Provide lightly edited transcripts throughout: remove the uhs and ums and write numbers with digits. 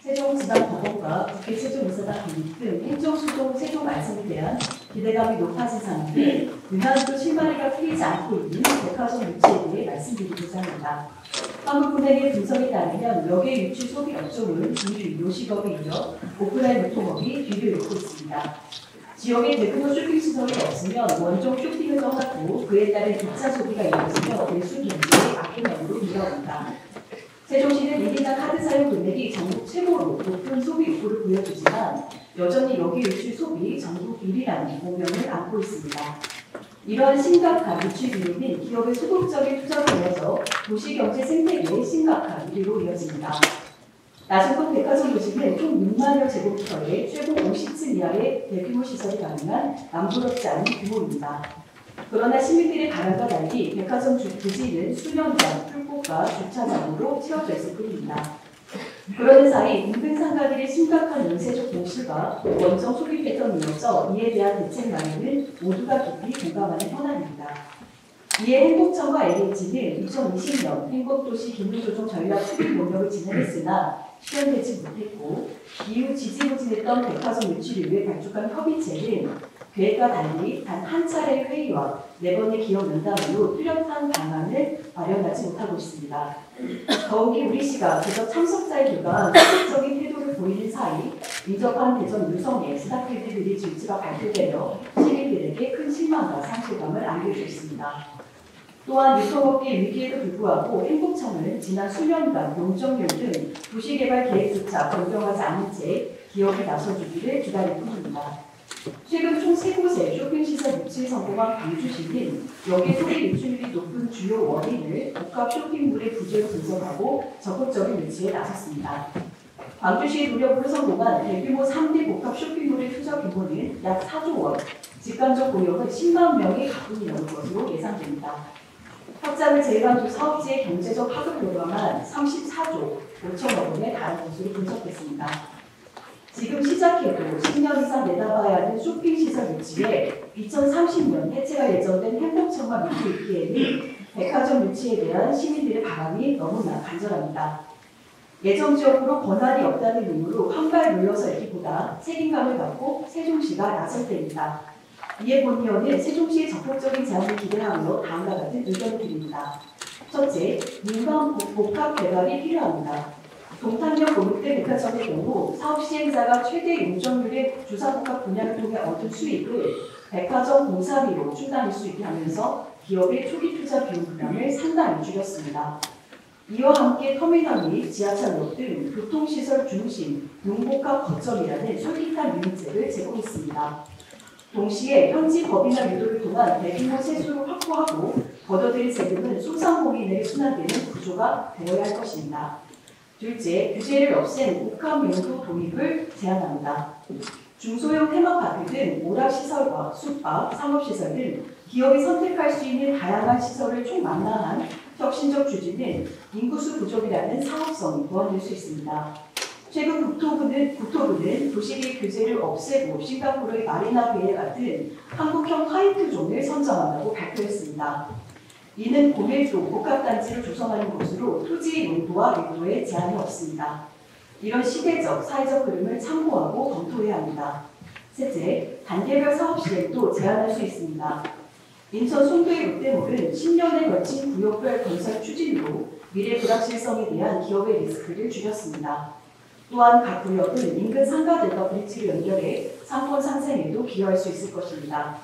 세종지방법원과 국회 최종이사당 건립 등 행정소송 세종 완성에 대한 기대감이 높아진 상황에 유난히도 실마리가 풀리지 않고 있는 백화점 유치에 대해 말씀드리고자 합니다. 한국은행의 분석에 따르면 역의 유치 소비 업종은 2위 요식업에 이어 오프라인 유통업이 뒤를 잇고 있습니다. 지역에 대규모 쇼핑시설이 없으면 원종 쇼핑을 떠났고 그에 따른 2차 소비가 이루어지며 매수 경기의 악영향으로 이어온다. 세종시는 1인당 카드 사용 금액이 전국 최고로 높은 소비 욕구를 보여주지만 여전히 역의 유치 소비 전국 1위라는 오명을 안고 있습니다. 이러한 심각한 유치 비용은 기업의 소극적인 투자로 이어져 도시경제 생태계의 심각한 위기로 이어집니다. 나중권 백화점 도시는 총 6만여 제곱미터의 최고 50층 이하의 대규모 시설이 가능한 남부럽지 않은 규모입니다. 그러나 시민들의 바람과 달리 백화점 부지는 수년간 풀꽃과 주차장으로 채워져 있을 뿐입니다. 그러는 사이 인근 상가들의 심각한 연쇄적 공실과 원정 소비 패턴이 이어져 이에 대한 대책 마련은 모두가 깊이 공감하는 현안입니다. 이에 행복청과 LH는 2020년 행복도시 기후조정 전략 수립 논의를 진행했으나 실현되지 못했고 이후 지지부진했던 백화점 유치를 위해 발족한 협의체는 계획과 달리 단 한 차례 회의와 4번의 기업 면담으로 뚜렷한 방안을 마련하지 못하고 있습니다. 더욱이 우리시가 대접 참석자에 불과한 적극적인 태도를 보이는 사이 인접한 대전 유성의 스타필드 빌리지 유치가 발표되며 시민들에게 큰 실망과 상실감을 안겨주었습니다. 또한 유통업계 위기에도 불구하고 행복청은 지난 수년간 용적률 등 도시개발 계획조차 변경하지 않은 채 기업이 나서주기를 기다릴 뿐입니다. 최근 총 3곳의 쇼핑시설 유치 성공한 광주시는 역의 소비 유출률이 높은 주요 원인을 복합 쇼핑몰의 부재로 분석하고 적극적인 유치에 나섰습니다. 광주시의 노력으로 성공한 대규모 3대 복합 쇼핑몰의 투자 규모는 약 4조 원, 직간접 고용은 10만 명이 가뿐히 넘을 것으로 예상됩니다. 확장을 제외한 두 사업지의 경제적 파급 효과만 34조 5천억 원에 달하는 것으로 분석됐습니다. 지금 시작해도 10년 이상 내다봐야 하는 쇼핑시설 유치에 2030년 해체가 예정된 행복청과 밑에 있기에는 백화점 유치에 대한 시민들의 바람이 너무나 간절합니다. 예정 지역으로 권한이 없다는 이유로 한 발 물러서 있기보다 책임감을 갖고 세종시가 나설 때입니다. 이에 본의원은 세종시의 적극적인 제안을 기대하며 다음과 같은 의견을 드립니다. 첫째, 민간 복합 개발이 필요합니다. 동탄역 고물대 백화점의 경우 사업 시행자가 최대 용적률의 주사복합 분양을 통해 얻은 수익을 백화점 공사비로 충당할 수 있게 하면서 기업의 초기 투자 비용 부담을 상당히 줄였습니다. 이와 함께 터미널 및 지하철역 등 교통시설 중심 융복합 거점이라는 솔깃한 유인책을 제공했습니다. 동시에 현지 법이나 유도를 통한 대규모 세수를 확보하고 걷어들일 세금은 소상공인에게 순환되는 구조가 되어야 할 것입니다. 둘째, 규제를 없앤 복합용도 도입을 제한합니다. 중소형 테마파크 등 오락시설과 숙박, 상업시설 등 기업이 선택할 수 있는 다양한 시설을 총망라한 혁신적 추진은 인구수 부족이라는 사업성이 보완될 수 있습니다. 최근 국토부는 도시계획 규제를 없애고 싱가포르의 마리나베이 같은 한국형 화이트존을 선정한다고 발표했습니다. 이는 고밀도 복합단지를 조성하는 것으로 토지의 농도와 밀도에 제한이 없습니다. 이런 시대적, 사회적 흐름을 참고하고 검토해야 합니다. 셋째, 단계별 사업 시행도 제한할 수 있습니다. 인천 송도의 롯데몰은 10년에 걸친 구역별 건설 추진으로 미래 불확실성에 대한 기업의 리스크를 줄였습니다. 또한 각 구역은 인근 상가들과 브릿지를 연결해 상권 상생에도 기여할 수 있을 것입니다.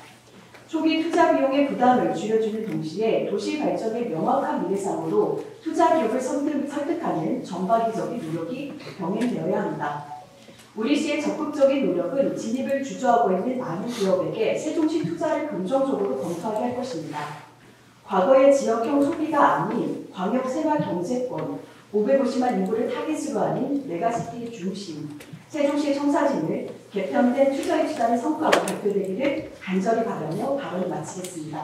초기 투자 비용의 부담을 줄여주는 동시에 도시 발전의 명확한 미래상으로 투자 기업을 설득하는 전방위적인 노력이 병행되어야 합니다. 우리시의 적극적인 노력은 진입을 주저하고 있는 많은 기업에게 세종시 투자를 긍정적으로 검토하게 할 것입니다. 과거의 지역형 소비가 아닌 광역생활경제권, 550만 인구를 타깃으로 하는 메가시티 중심, 세종시의 청사진을 개편된 투자유치단의 성과로 발표되기를 간절히 바라며 발언을 마치겠습니다.